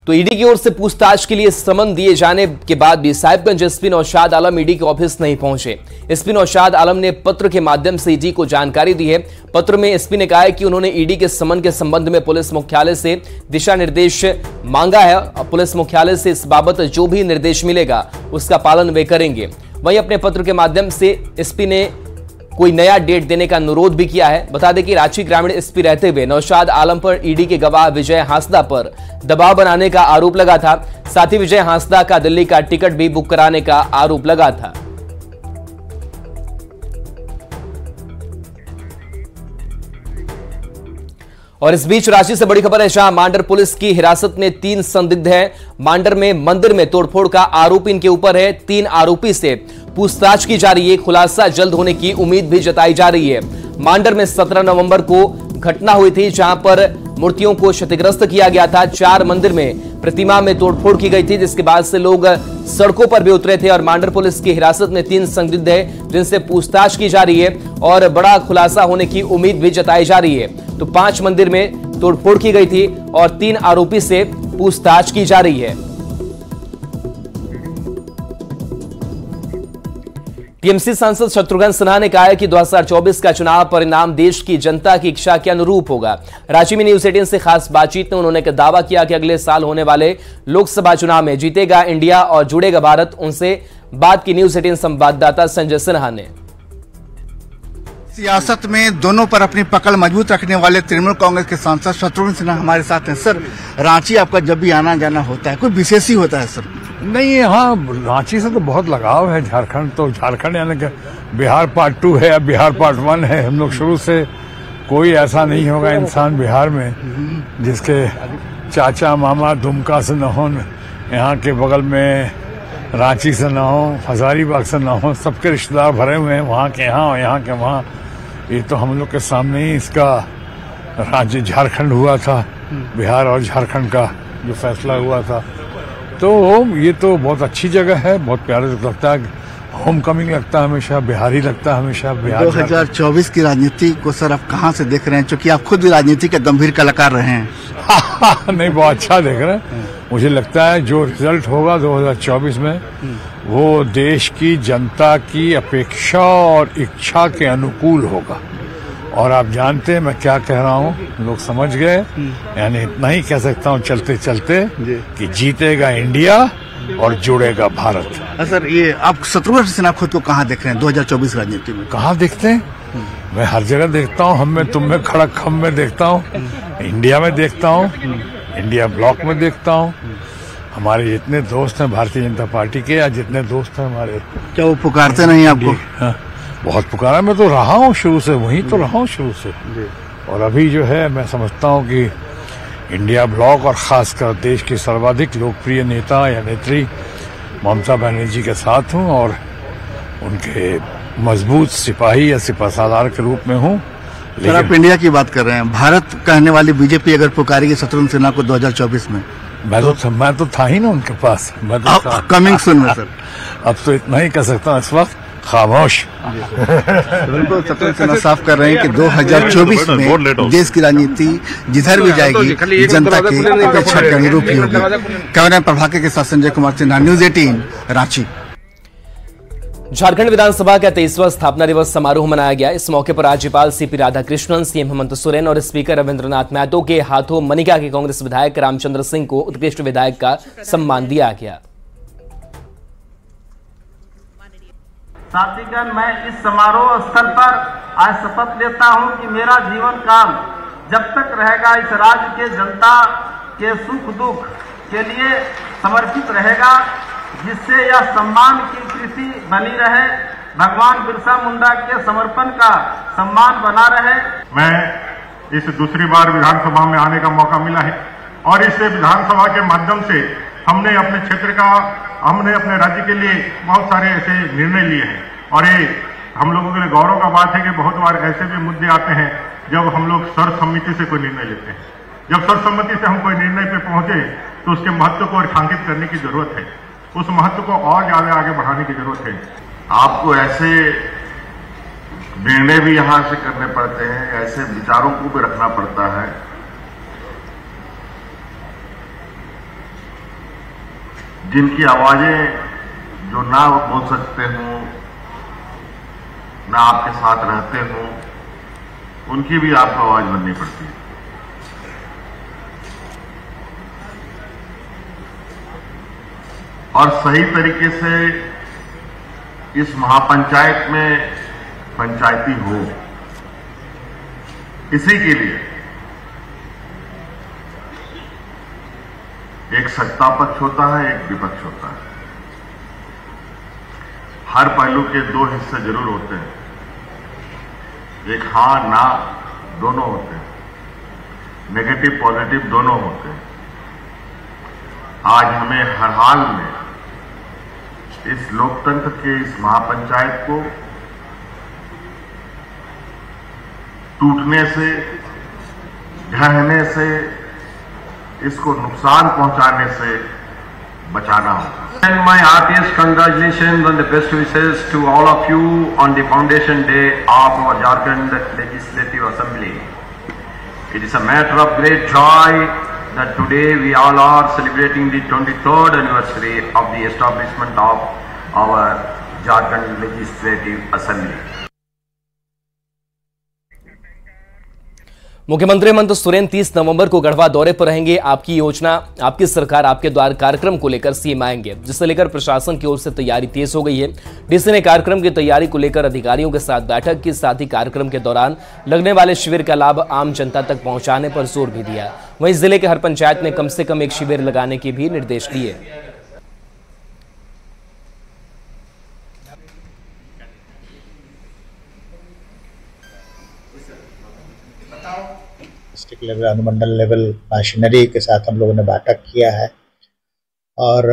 तो ईडी की ओर से पूछताछ के लिए समन दिए जाने के बाद भी साहिबगंज एसपी नौशाद आलम ईडी के ऑफिस नहीं पहुंचे। एसपी नौशाद आलम ने पत्र के माध्यम से ईडी को जानकारी दी है। पत्र में एसपी ने कहा है कि उन्होंने ईडी के समन के संबंध में पुलिस मुख्यालय से दिशा निर्देश मांगा है। पुलिस मुख्यालय से इस बाबत जो भी निर्देश मिलेगा उसका पालन वे करेंगे। वहीं अपने पत्र के माध्यम से एसपी ने कोई नया डेट देने का अनुरोध भी किया है। बता दें कि रांची ग्रामीण एसपी रहते हुए नौशाद आलम पर ईडी के गवाह विजय हांसदा पर दबाव बनाने का आरोप लगा था। साथ ही विजय हांसदा का दिल्ली का टिकट भी बुक कराने का आरोप लगा था। और इस बीच रांची से बड़ी खबर है, जहां मांडर पुलिस की हिरासत में 3 संदिग्ध हैं। मांडर में मंदिर में तोड़फोड़ का आरोप इनके ऊपर है। 3 आरोपी से पूछताछ की जा रही है। खुलासा जल्द होने की उम्मीद भी जताई जा रही है। मांडर में 17 नवंबर को घटना हुई थी, जहां पर मूर्तियों को क्षतिग्रस्त किया गया था। 4 मंदिर में प्रतिमा में तोड़फोड़ की गई थी, जिसके बाद से लोग सड़कों पर भी उतरे थे। और मांडर पुलिस की हिरासत में 3 संदिग्ध हैं, जिनसे पूछताछ की जा रही है और बड़ा खुलासा होने की उम्मीद भी जताई जा रही है। तो 5 मंदिर में तोड़फोड़ की गई थी और 3 आरोपी से पूछताछ की जा रही है। टीएमसी सांसद शत्रुघ्न सिन्हा ने कहा है कि 2024 का चुनाव परिणाम देश की जनता की इच्छा के अनुरूप होगा। रांची में न्यूज 18 से खास बातचीत में उन्होंने दावा किया कि अगले साल होने वाले लोकसभा चुनाव में जीतेगा इंडिया और जुड़ेगा भारत। उनसे बात की न्यूज 18 संवाददाता संजय सिन्हा ने। सियासत में दोनों पर अपनी पकड़ मजबूत रखने वाले तृणमूल कांग्रेस के सांसद शत्रुघ्न सिन्हा हमारे साथ हैं। सर, रांची आपका जब भी आना जाना होता है, कोई विशेष ही होता है सर? नहीं, यहाँ रांची से तो बहुत लगाव है। झारखंड तो झारखंड यानी कि बिहार पार्ट 2 है या बिहार पार्ट 1 है। हम लोग शुरू से, कोई ऐसा नहीं होगा इंसान बिहार में जिसके चाचा मामा दुमका से न हो, यहाँ के बगल में रांची से न हो, हजारीबाग से न हो। सबके रिश्तेदार भरे हुए हैं, वहाँ के यहाँ और यहाँ के वहाँ। ये तो हम लोग के सामने ही इसका राज्य झारखंड हुआ था, बिहार और झारखंड का जो फैसला हुआ था। तो ये तो बहुत अच्छी जगह है, बहुत प्यारा लगता है। होम कमिंग लगता है हमेशा, बिहारी लगता है हमेशा। बिहार 2024 की राजनीति को सर आप कहाँ से देख रहे हैं, क्योंकि आप खुद भी राजनीति के गंभीर कलाकार रहे हैं? नहीं, बहुत अच्छा देख रहे हैं। मुझे लगता है जो रिजल्ट होगा 2024 में वो देश की जनता की अपेक्षा और इच्छा के अनुकूल होगा। और आप जानते हैं मैं क्या कह रहा हूँ, लोग समझ गए। यानी इतना ही कह सकता हूँ चलते चलते कि जीतेगा इंडिया और जुड़ेगा भारत। सर, ये आप शत्रुघ्न सिन्हा खुद को कहाँ देख रहे हैं 2024 राजनीति में? कहाँ देखते हैं? मैं हर जगह देखता हूँ। हम में, तुम में, खड़ा खम में देखता हूँ, इंडिया में देखता हूँ, इंडिया ब्लॉक में देखता हूँ। हमारे जितने दोस्त हैं भारतीय जनता पार्टी के, या जितने दोस्त हैं हमारे, क्या वो पुकारते नहीं आपको? हाँ, बहुत पुकारा। मैं तो रहा हूँ शुरू से, वहीं तो रहा हूँ शुरू से। और अभी जो है मैं समझता हूँ कि इंडिया ब्लॉक और खासकर देश की सर्वाधिक लोकप्रिय नेता या नेत्री ममता बनर्जी के साथ हूँ और उनके मजबूत सिपाही या सिपहसालार के रूप में हूँ। लेकिन आप इंडिया की बात कर रहे हैं, भारत कहने वाली बीजेपी अगर पुकारेगी शत्रुघ्न सिन्हा को 2024 में, मैं तो था ही ना उनके पास। मैं तो कमिंग सुन में सर, अब तो इतना ही कह सकता हूँ इस वक्त, खामोश। बिल्कुल शत्रुघ्न सिन्हा साफ कर रहे हैं कि 2024 में देश की राजनीति जिधर भी जाएगी जनता की अपेक्षा के अनुरूप ही होगी। कैमरा प्रभाकर के साथ संजय कुमार सिन्हा, न्यूज 18 रांची। झारखंड विधानसभा का 23वां स्थापना दिवस समारोह मनाया गया। इस मौके पर राज्यपाल सीपी राधाकृष्णन, सीएम हेमंत सोरेन और स्पीकर रविंद्रनाथ महतो के हाथों मनिका के कांग्रेस विधायक रामचंद्र सिंह को उत्कृष्ट विधायक का सम्मान दिया गया। साथीगण, मैं इस समारोह स्थल पर आज शपथ लेता हूं कि मेरा जीवन काल जब तक रहेगा इस राज्य के जनता के सुख दुख के लिए समर्पित रहेगा, जिससे यह सम्मान की कृति बनी रहे, भगवान बिरसा मुंडा के समर्पण का सम्मान बना रहे। मैं इस दूसरी बार विधानसभा में आने का मौका मिला है और इस विधानसभा के माध्यम से हमने अपने क्षेत्र का, हमने अपने राज्य के लिए बहुत सारे ऐसे निर्णय लिए हैं और ये हम लोगों के लिए गौरव का बात है कि बहुत बार ऐसे भी मुद्दे आते हैं जब हम लोग सर्वसम्मति से कोई निर्णय लेते हैं। जब सर्वसम्मति से हम कोई निर्णय पे पहुंचे तो उसके महत्व को रेखांकित करने की जरूरत है, उस महत्व को और ज्यादा आगे बढ़ाने की जरूरत है। आपको ऐसे निर्णय भी यहां से करने पड़ते हैं, ऐसे विचारों को भी रखना पड़ता है जिनकी आवाजें जो ना बोल सकते हों, ना आपके साथ रहते हों, उनकी भी आपको आवाज बननी पड़ती है। और सही तरीके से इस महापंचायत में पंचायती हो, इसी के लिए एक सत्ता पक्ष होता है, एक विपक्ष होता है। हर पहलू के दो हिस्से जरूर होते हैं, एक हाँ ना दोनों होते हैं, नेगेटिव पॉजिटिव दोनों होते हैं। आज हमें हर हाल में इस लोकतंत्र के इस महापंचायत को टूटने से, ढहने से, इसको नुकसान पहुंचाने से बचाना होगा। And my heartiest congratulations and the best wishes to all of you on the foundation day of our Jharkhand Legislative Assembly. It is a matter of great joy that today we all are celebrating the 23rd anniversary of the establishment of our Jharkhand Legislative Assembly. मुख्यमंत्री हेमंत सोरेन 30 नवंबर को गढ़वा दौरे पर रहेंगे। आपकी योजना, आपकी सरकार, आपके द्वार कार्यक्रम को लेकर सीएम आएंगे, जिसे लेकर प्रशासन की ओर से तैयारी तेज हो गई है। डीसी ने कार्यक्रम की तैयारी को लेकर अधिकारियों के साथ बैठक की, साथ ही कार्यक्रम के दौरान लगने वाले शिविर का लाभ आम जनता तक पहुंचाने पर जोर भी दिया। वहीं जिले के हर पंचायत में कम से कम एक शिविर लगाने के भी निर्देश दिए। डिस्ट्रिक्ट लेवल, अनुमंडल लेवल मशीनरी के साथ हम लोगों ने बैठक किया है और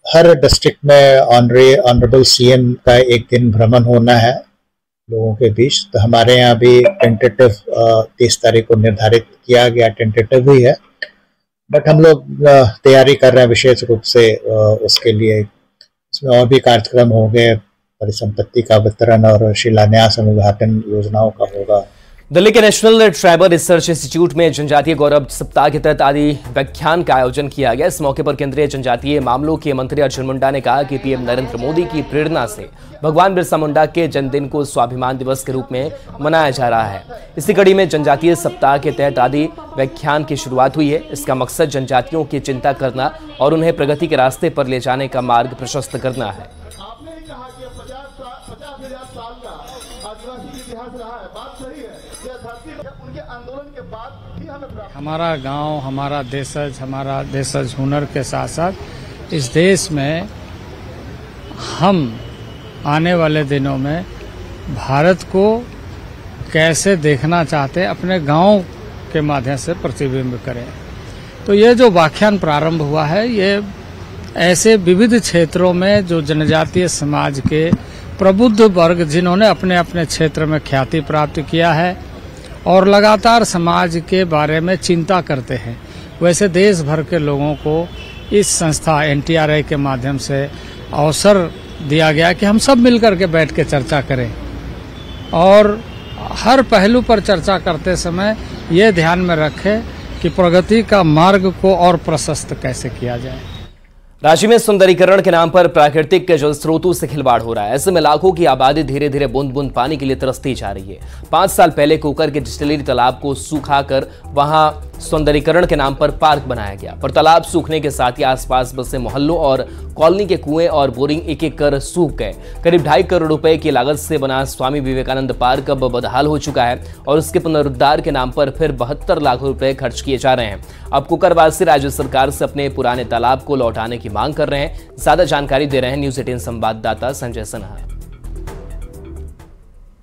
हर डिस्ट्रिक्ट में ऑनरेबल सीएम का एक दिन भ्रमण होना है लोगों के बीच। तो हमारे यहाँ भी टेंटेटिव 30 तारीख को निर्धारित किया गया, टेंटेटिव ही है, बट हम लोग तैयारी कर रहे हैं विशेष रूप से उसके लिए। इसमें और भी कार्यक्रम होंगे, परिसंपत्ति का वितरण और शिलान्यास और उद्घाटन योजनाओं का होगा। दिल्ली के नेशनल ट्राइबल रिसर्च इंस्टीट्यूट में जनजातीय गौरव सप्ताह के तहत आदि व्याख्यान का आयोजन किया गया। इस मौके पर केंद्रीय जनजातीय मामलों के मंत्री अर्जुन मुंडा ने कहा कि पीएम नरेंद्र मोदी की प्रेरणा से भगवान बिरसा मुंडा के जन्मदिन को स्वाभिमान दिवस के रूप में मनाया जा रहा है। इसी कड़ी में जनजातीय सप्ताह के तहत आदि व्याख्यान की शुरुआत हुई है। इसका मकसद जनजातियों की चिंता करना और उन्हें प्रगति के रास्ते पर ले जाने का मार्ग प्रशस्त करना है। हमारा गांव, हमारा देशज हुनर के साथ साथ इस देश में हम आने वाले दिनों में भारत को कैसे देखना चाहते हैं, अपने गांव के माध्यम से प्रतिबिंब करें। तो ये जो व्याख्यान प्रारंभ हुआ है, ये ऐसे विविध क्षेत्रों में जो जनजातीय समाज के प्रबुद्ध वर्ग जिन्होंने अपने अपने क्षेत्र में ख्याति प्राप्त किया है और लगातार समाज के बारे में चिंता करते हैं, वैसे देश भर के लोगों को इस संस्था NTRI के माध्यम से अवसर दिया गया कि हम सब मिलकर के बैठ के चर्चा करें और हर पहलू पर चर्चा करते समय ये ध्यान में रखें कि प्रगति का मार्ग को और प्रशस्त कैसे किया जाए। राज्य में सुंदरीकरण के नाम पर प्राकृतिक जल स्रोतों से खिलवाड़ हो रहा है। ऐसे में लाखों की आबादी धीरे धीरे बूंद बूंद पानी के लिए तरसती जा रही है। 5 साल पहले कोकर के डिस्टिलरी तालाब को सुखाकर वहां सौंदर्यीकरण के नाम पर पार्क बनाया गया, पर तालाब सूखने के साथ ही आसपास बसे मोहल्लों और कॉलोनी के कुएं और बोरिंग एक एक कर सूख गए। करीब 2.5 करोड़ रुपए की लागत से बना स्वामी विवेकानंद पार्क अब बदहाल हो चुका है और उसके पुनरुद्धार के नाम पर फिर 72 लाख रुपए खर्च किए जा रहे हैं। अब कोकरवासी राज्य सरकार से अपने पुराने तालाब को लौटाने की मांग कर रहे हैं। ज्यादा जानकारी दे रहे हैं न्यूज 18 संवाददाता संजय सिन्हा।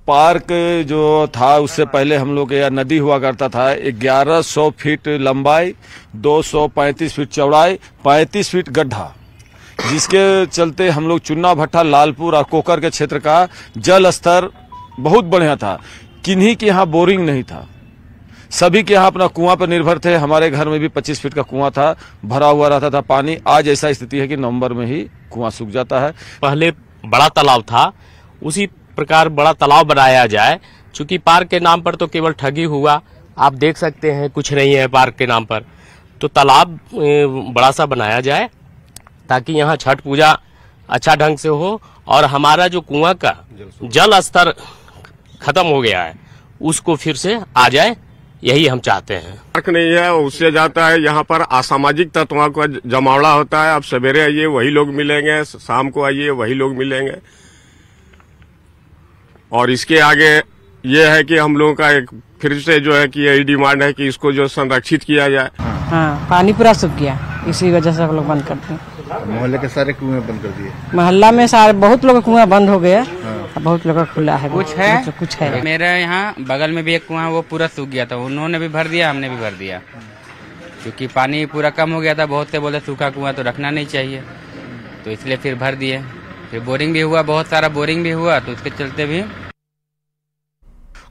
पार्क जो था उससे पहले हम लोग यह नदी हुआ करता था, 1100 फीट लंबाई, 235 फीट चौड़ाई, 35 फीट गड्ढा, जिसके चलते हम लोग चुन्ना भट्टा, लालपुर और कोकर के क्षेत्र का जल स्तर बहुत बढ़िया था। किन्हीं के यहाँ बोरिंग नहीं था, सभी के यहाँ अपना कुआं पर निर्भर थे। हमारे घर में भी 25 फीट का कुआं था, भरा हुआ रहता था पानी। आज ऐसा स्थिति है कि नवंबर में ही कुआं सूख जाता है। पहले बड़ा तालाब था, उसी प्रकार बड़ा तालाब बनाया जाए। चूंकि पार्क के नाम पर तो केवल ठगी हुआ, आप देख सकते हैं कुछ नहीं है पार्क के नाम पर, तो तालाब बड़ा सा बनाया जाए ताकि यहाँ छठ पूजा अच्छा ढंग से हो और हमारा जो कुआं का जल स्तर खत्म हो गया है उसको फिर से आ जाए, यही हम चाहते हैं। फर्क नहीं है, उससे जाता है यहाँ पर असामाजिक तत्वों का जमावड़ा होता है। अब सवेरे आइए वही लोग मिलेंगे, शाम को आइए वही लोग मिलेंगे। और इसके आगे ये है कि हम लोगों का एक फिर से जो है कि यही डिमांड है कि इसको जो संरक्षित किया जाए। हाँ, पानी पूरा सूख गया, इसी वजह से हम लोग बंद करते हैं। मोहल्ले के सारे कुएं बंद कर दिए। मोहल्ला में सारे बहुत लोग का कुआं बंद हो गया, बहुत लोग का खुला है। कुछ है। मेरे यहाँ बगल में भी एक कुआं वो पूरा सूख गया था, उन्होंने भी भर दिया, हमने भी भर दिया, क्योंकि पानी पूरा कम हो गया था। बहुत से बोले सूखा कुआं तो रखना नहीं चाहिए, तो इसलिए फिर भर दिए। फिर बोरिंग भी हुआ, बहुत सारा बोरिंग भी हुआ, तो उसके चलते भी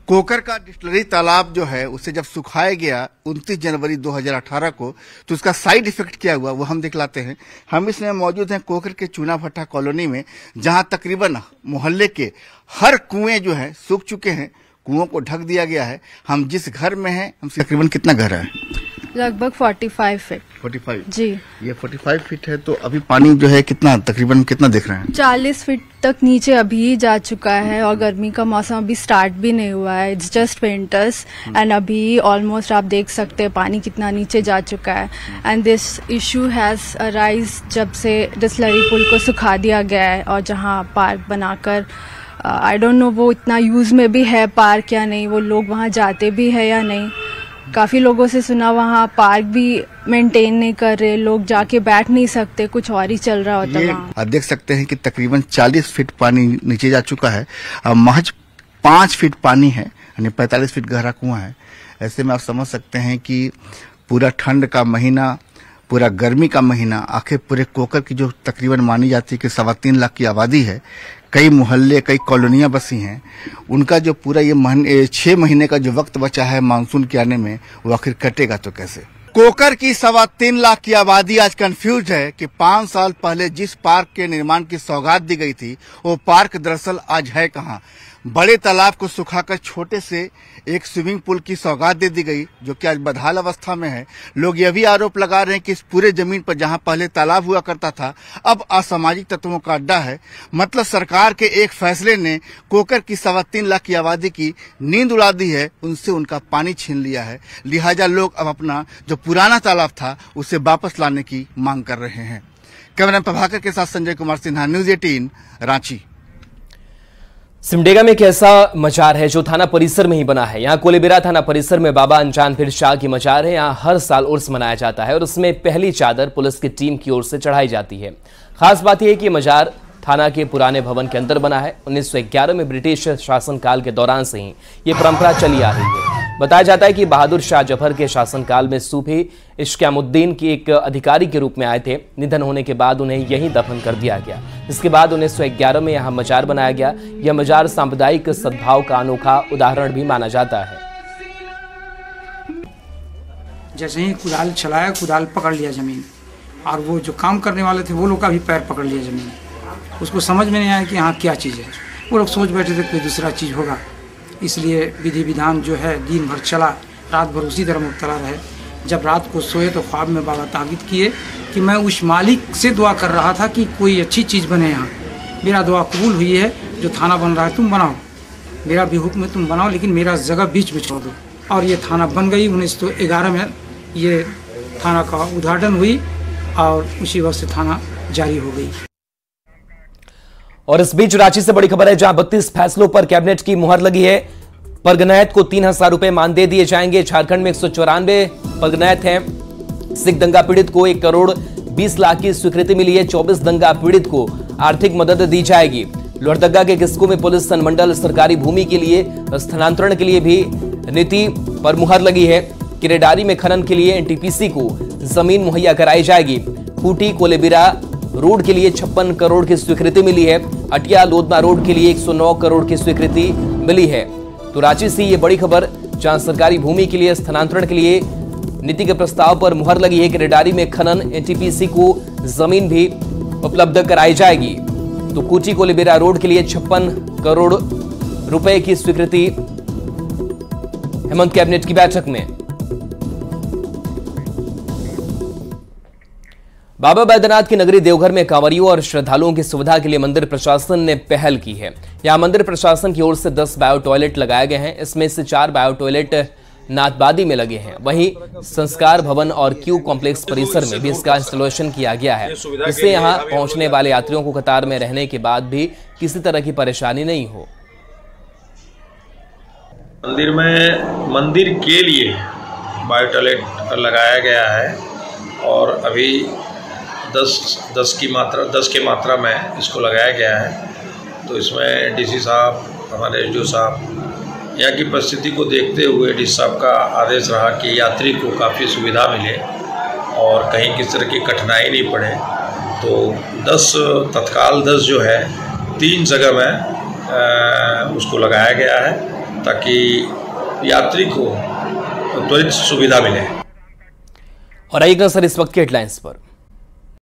कोकर का डिस्टिलरी तालाब जो है उसे जब सुखाया गया 29 जनवरी 2018 को, तो उसका साइड इफेक्ट क्या हुआ वो हम दिखलाते हैं। हम इसमें मौजूद हैं कोकर के चूना भट्टा कॉलोनी में, जहां तकरीबन मोहल्ले के हर कुएं जो है सूख चुके हैं, कुओं को ढक दिया गया है। हम जिस घर में हैं, हम तकरीबन कितना घर है? लगभग 45 फीट। 45 जी, ये 45 फीट है। तो अभी पानी जो है कितना तकरीबन कितना दिख रहे हैं? 40 फीट तक नीचे अभी जा चुका है, और गर्मी का मौसम अभी स्टार्ट भी नहीं हुआ है, इट्स जस्ट विंटर्स। एंड अभी ऑलमोस्ट आप देख सकते हैं पानी कितना नीचे जा चुका है। And this issue has arise जब से डिस्टिलरी पुल को सुखा दिया गया है, और जहां पार्क बनाकर आई डोंट नो वो इतना यूज में भी है पार्क या नहीं, वो लोग वहां जाते भी है या नहीं। काफी लोगों से सुना वहाँ पार्क भी मेंटेन नहीं कर रहे, लोग जाके बैठ नहीं सकते, कुछ और ही चल रहा होता है। आप देख सकते हैं कि तकरीबन 40 फीट पानी नीचे जा चुका है। अब महज 5 फीट पानी है, यानी 45 फीट गहरा कुआं है। ऐसे में आप समझ सकते हैं कि पूरा ठंड का महीना, पूरा गर्मी का महीना, आखिर पूरे कोकर की जो तकरीबन मानी जाती है कि 3.25 लाख की आबादी है, कई मोहल्ले, कई कॉलोनियां बसी हैं, उनका जो पूरा ये 6 महीने का जो वक्त बचा है मानसून के आने में, वो आखिर कटेगा तो कैसे? कोकर की 3.25 लाख की आबादी आज कंफ्यूज है कि 5 साल पहले जिस पार्क के निर्माण की सौगात दी गई थी, वो पार्क दरअसल आज है कहाँ? बड़े तालाब को सुखाकर छोटे से एक स्विमिंग पूल की सौगात दे दी गई, जो कि आज बदहाल अवस्था में है। लोग यह भी आरोप लगा रहे हैं कि इस पूरे जमीन पर जहां पहले तालाब हुआ करता था, अब असामाजिक तत्वों का अड्डा है। मतलब सरकार के एक फैसले ने कोकर की 3.25 लाख की आबादी की नींद उड़ा दी है, उनसे उनका पानी छीन लिया है। लिहाजा लोग अब अपना जो पुराना तालाब था उसे वापस लाने की मांग कर रहे हैं। कैमरामैन प्रभाकर के साथ संजय कुमार सिन्हा, न्यूज 18 रांची। सिमडेगा में एक ऐसा मजार है जो थाना परिसर में ही बना है। यहाँ कोलेबिरा थाना परिसर में बाबा अनजान पीर शाह की मजार है। यहाँ हर साल उर्स मनाया जाता है और उसमें पहली चादर पुलिस की टीम की ओर से चढ़ाई जाती है। खास बात यह है कि मजार थाना के पुराने भवन के अंदर बना है। 1911 में ब्रिटिश शासनकाल के दौरान से ही ये परंपरा चली आ रही है। बताया जाता है कि बहादुर शाह जफर के शासनकाल में सूफी इश्कामुद्दीन की एक अधिकारी के रूप में आए थे। निधन होने के बाद उन्हें यहीं दफन कर दिया गया। इसके बाद 1911 में यहाँ मजार बनाया गया। यह मजार सांप्रदायिक सद्भाव का अनोखा उदाहरण भी माना जाता है। जैसे ही कुदाल चलाया, कुदाल पकड़ लिया जमीन, और वो जो काम करने वाले थे वो लोग का भी पैर पकड़ लिया जमीन। उसको समझ में नहीं आया कि यहाँ क्या चीज़ है। वो लोग सोच बैठे थे कोई दूसरा चीज़ होगा, इसलिए विधि विधान जो है दिन भर चला, रात भर उसी तरह मुब्तला रहे। जब रात को सोए तो ख्वाब में बाबा ताकीद किए कि मैं उस मालिक से दुआ कर रहा था कि कोई अच्छी चीज़ बने यहाँ। मेरा दुआ कबूल हुई है, जो थाना बन रहा है तुम बनाओ, मेरा भी हुक्म है तुम बनाओ, लेकिन मेरा जगह बीच में छोड़ दो। और ये थाना बन गई। 1911 में ये थाना का उद्घाटन हुई और उसी वक्त से थाना जारी हो गई। और इस बीच रांची से बड़ी खबर है, जहां 32 फैसलों पर कैबिनेट की मुहर लगी है। परगनैत को 3000 रुपए मानदेय दिए जाएंगे। झारखंड में 194 परगनैत हैं। सिख दंगा पीड़ित को 1 करोड़ 20 लाख की स्वीकृति मिली है। 24 दंगा पीड़ित को आर्थिक मदद दी जाएगी। लोहरदगा के किस्को में पुलिस संमंडल सरकारी भूमि के लिए स्थानांतरण के लिए भी नीति पर मुहर लगी है। किरेडारी में खनन के लिए एनटीपीसी को जमीन मुहैया कराई जाएगी। खूंटी कोलेबिरा रोड के लिए 56 करोड़ की स्वीकृति मिली है। अटिया लोधमा रोड के लिए 109 करोड़ की स्वीकृति मिली है। तो रांची से ये बड़ी खबर, जहां सरकारी भूमि के लिए स्थानांतरण के लिए नीति के प्रस्ताव पर मुहर लगी है। किरेडारी में खनन, एनटीपीसी को जमीन भी उपलब्ध कराई जाएगी। तो खूंटी कोलेबिरा रोड के लिए 56 करोड़ रुपए की स्वीकृति हेमंत कैबिनेट की बैठक में। बाबा बैद्यनाथ की नगरी देवघर में कांवरियों और श्रद्धालुओं की सुविधा के लिए मंदिर प्रशासन ने पहल की है। यहां मंदिर प्रशासन की ओर से 10 बायो टॉयलेट लगाए गए हैं। इसमें से 4 बायो टॉयलेट नाथबादी में लगे हैं। वहीं संस्कार भवन और क्यू कॉम्प्लेक्स परिसर में भी इसका इंस्टॉलेशन किया गया है, जिससे यहां पहुंचने वाले यात्रियों को कतार में रहने के बाद भी किसी तरह की परेशानी नहीं हो। मंदिर के लिए बायो टॉयलेट लगाया गया है और अभी 10 की मात्रा में इसको लगाया गया है। तो इसमें डीसी साहब, हमारे जो साहब, यहाँ की परिस्थिति को देखते हुए डीसी साहब का आदेश रहा कि यात्री को काफ़ी सुविधा मिले और कहीं किसी तरह की कठिनाई नहीं पड़े। तो 10 तत्काल 10 जो है 3 जगह में उसको लगाया गया है ताकि यात्री को त्वरित सुविधा मिले। और एक नजर इस वक्त के हेडलाइंस पर।